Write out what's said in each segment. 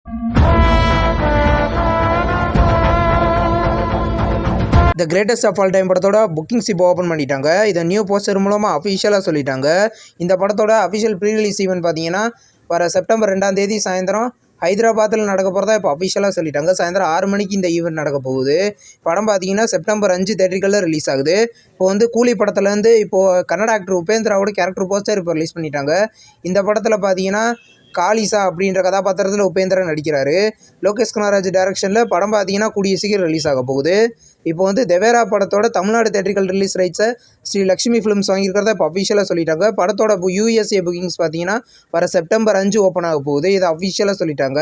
The greatest of all time படத்தோட bookings இப்போ open பண்ணிட்டாங்க. இதை நியூ போஸ்டர் மூலமாக அஃபிஷியலாக சொல்லிட்டாங்க. இந்த படத்தோட அஃபிஷியல் ப்ரீ ரிலீஸ் ஈவென்ட் பார்த்தீங்கன்னா வர செப்டம்பர் 2 சாயந்தரம் ஹைதராபாத்தில் நடக்க போகிறதா இப்போ அஃபிஷியலாக சொல்லிட்டாங்க. சாயந்தரம் 6 மணிக்கு இந்த ஈவெண்ட் நடக்க போகுது. படம் பார்த்தீங்கன்னா செப்டம்பர் 5 தேட்டருக்குள்ள ரிலீஸ் ஆகுது. இப்போ கூலி படத்துலேருந்து இப்போது கன்னட ஆக்டர் உபேந்திராவோட கேரக்டர் போஸ்டர் இப்போ ரிலீஸ் பண்ணிட்டாங்க. இந்த படத்தில் பார்த்தீங்கன்னா காளிசா அப்படின்ற கதாபாத்திரத்தில் உபேந்திரா நடிக்கிறாரு. லோகேஷ் கனகராஜ் டைரக்ஷனில் படம் பார்த்தீங்கன்னா கூடிய சீக்கிரம் ரிலீஸ் ஆக போகுது. இப்போ தேவேரா படத்தோட தமிழ்நாடு தேட்டரிக்கல் ரிலீஸ் ரைட்ஸை ஸ்ரீ லக்ஷ்மி ஃபிலிம்ஸ் வாங்கியிருக்கிறத இப்போ அஃபிஷியலாக சொல்லிட்டாங்க. படத்தோட USA புக்கிங்ஸ் பார்த்தீங்கன்னா வர செப்டம்பர் 5 ஓப்பன் ஆக போகுது. இதை அஃபிஷியலாக சொல்லிட்டாங்க.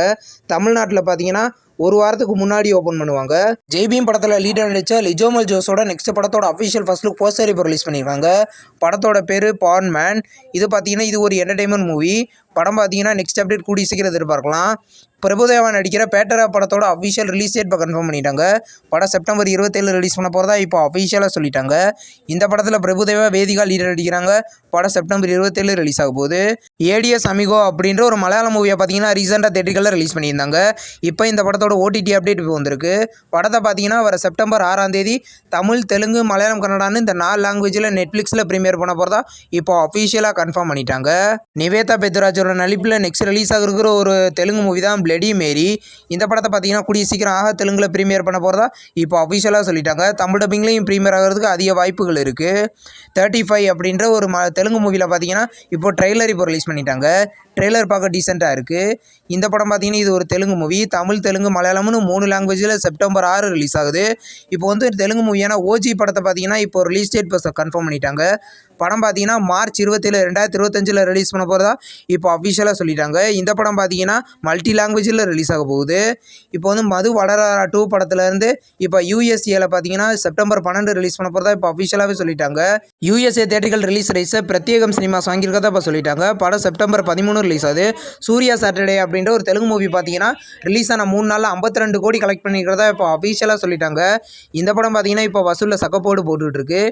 தமிழ்நாட்டில் பார்த்தீங்கன்னா ஒரு வாரத்துக்கு முன்னாடி ஓப்பன் பண்ணுவாங்க. ஜெய்பீம் படத்தில் லீடர் நடித்த லிஜோமல் ஜோஸோட நெக்ஸ்ட் படத்தோட அஃபிஷியல் ஃபர்ஸ்ட் லுக் போஸ்டர் இப்போ ரிலீஸ் பண்ணியிருக்காங்க. படத்தோட பேர் பார்ன் மேன். இது பார்த்தீங்கன்னா இது ஒரு என்டர்டைன்மெண்ட் மூவி. படம் பார்த்தீங்கன்னா நெக்ஸ்ட் அப்டேட் கூடிய சீக்கிரம் எதிர்பார்க்கலாம். பிரபுதேவா நடிக்கிற பேட்டரா படத்தோட அஃபிஷியல் ரிலீஸ் டேட் இப்போ கன்ஃபார்ம் பண்ணிட்டாங்க. படம் செப்டம்பர் 27 ரிலீஸ் பண்ண போகிறதா இப்போ அஃபிஷியலாக சொல்லிட்டாங்க. இந்த படத்தில் பிரபுதேவா வேதிகா லீடர் நடிக்கிறாங்க. படம் செப்டம்பர் 27 ரிலீஸ் ஆக போகுது. ஏடிஎஸ் அமிகோ அப்படின்ற ஒரு மலையாள மூவியை பார்த்தீங்கன்னா ரீசெண்டாக தேட்டரிக்கல்ல ரிலீஸ் பண்ணியிருந்தாங்க. இப்போ இந்த படத்தோட OTT அப்டேட் இப்போ வந்திருக்கு. படத்தை பார்த்தீங்கன்னா வர செப்டம்பர் 6 தமிழ், தெலுங்கு, மலையாளம், கன்னடான்னு இந்த 4 லாங்குவேஜில் நெட்ஃப்ளிக்ஸில் ப்ரீமியர் பண்ண போகிறதா இப்போ அஃபிஷியலாக கன்ஃபார்ம் பண்ணிட்டாங்க. நிவேதா பெத்ராஜோட நடிப்பில் நெக்ஸ்ட் ரிலீஸ் ஆகிருக்கிற ஒரு தெலுங்கு மூவி தான் பிளடி மேரி. இந்த படத்தை பார்த்தீங்கன்னா கூடிய சீக்கிரம் தெலுங்குல ப்ரீமியர் பண்ண போகிறதா இப்போ அஃபிஷியலாக சொல்லிட்டாங்க. தமிழ் டப்பிங்லையும் ப்ரீமியர் ஆகிறதுக்கு அதிக வாய்ப்புகள் இருக்குது. 35 அப்படின்ற ஒரு தெலுங்கு மூவியில் பார்த்தீங்கன்னா இப்போ ட்ரெய்லர் இப்போ ரிலீஸ் பண்ணிட்டாங்க. ட்ரெய்லர் பார்க்க டீசெண்டாக இருக்குது. இந்த படம் பார்த்தீங்கன்னா இது ஒரு தெலுங்கு மூவி. தமிழ், தெலுங்கு, மலையாளம்னு 3 லாங்குவேஜில் செப்டம்பர் 6 ரிலீஸ் ஆகுது. இப்போ தெலுங்கு மூவியான ஓஜி படத்தை பார்த்தீங்கன்னா இப்போ ரிலீஸ் டேட் இப்போ கன்ஃபார்ம் பண்ணிட்டாங்க. படம் பார்த்தீங்கன்னா மார்ச் 27, 2025 ரிலீஸ் பண்ண போகிறதா இப்போ அஃபிஷியலாக சொல்லிட்டாங்க. இந்த படம் பார்த்தீங்கன்னா மல்டி லாங்குவேஜில் ரிலீஸ் ஆக போகுது. இப்போ மது வடராரா 2 படத்துலேருந்து இப்போ USA பார்த்தீங்கன்னா செப்டம்பர் 12 ரிலீஸ் பண்ண போகிறதா இப்போ அஃபிஷியலாகவே சொல்லிட்டாங்க. USA தேட்டரிக்கல் ரிலீஸ் ரைட்ஸை பிரத்யேகம் சினிமாஸ் வாங்கியிருக்கிறதா இப்போ சொல்லிட்டாங்க. படம் செப்டம்பர் 13 ரிலீஸ் ஆகுது. சூர்யா சாட்டர்டே அப்படின்ற ஒரு தெலுங்கு மூவி பார்த்தீங்கன்னா ரிலீஸ் ஆன 3 நாளில் 52 கோடி கலெக்ட் பண்ணிக்கிறதா இப்போ அஃபிஷியலாக சொல்லிட்டாங்க. இந்த படம் பார்த்தீங்கன்னா இப்போ வசூலில் சக்கப்போடு போட்டுட்டு இருக்கு.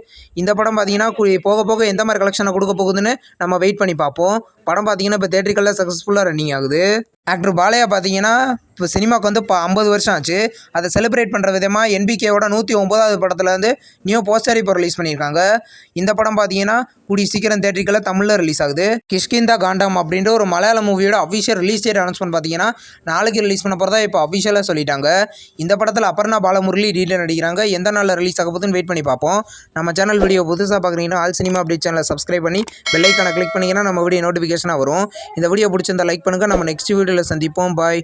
இந்த படம் பார்த்தீங்கன்னா போக போக எந்த மாதிரி கலெக்ஷனை கொடுக்க போகுதுன்னு நம்ம வெயிட் பண்ணி பார்ப்போம். படம் பார்த்தீங்கன்னா இப்போ தேட்டரிக்கல்ல சக்ஸஸ்ஃபுல்லாக ரன்னிங் ஆகுது. ஆக்டர் பாலையா பார்த்தீங்கன்னா இப்போ சினிமாவுக்கு 50 வருஷம் ஆச்சு. அதை செலிப்ரேட் பண்ணுற விதமாக NBKவோட 109வது படத்துலேருந்து நியூ போஸ்டர் இப்போ ரிலீஸ் பண்ணியிருக்காங்க. இந்த படம் பார்த்தீங்கன்னா கூடிய சீக்கிரம் தேட்டரிக்கல்ல தமிழில் ரிலீஸ் ஆகுது. கிஷ்கிந்தா காண்டம் அப்படின்ற ஒரு மலையாள மூவியோட அஃபிஷியல் ரிலீஸ் டேட் அனௌன்ஸ்மெண்ட் பார்த்தீங்கன்னா நாளைக்கு ரிலீஸ் பண்ண போகிறதா இப்போ அஃபிஷியலாக சொல்லிட்டாங்க. இந்த படத்தில் அபர்ணா பாலமுரளி லீடர் நடிக்கிறாங்க. எந்த நாளில் ரிலீஸ் ஆக போகுதுன்னு வெயிட் பண்ணி பார்ப்போம். நம்ம சேனல் வீடியோ புதுசாக பார்க்குறீங்கன்னா ஆல் சினிமா அப்டேட் சேனலை சப்ஸ்கிரைப் பண்ணி பெல் ஐக்கானை கிளிக் பண்ணிங்கன்னா நம்ம வீடியோ நோட்டிஃபிகேஷனாக வரும். இந்த வீடியோ பிடிச்சிருந்தா லைக் பண்ணுங்கள். நம்ம நெக்ஸ்ட் வீடியோவில் சந்திப்போம். பாய்.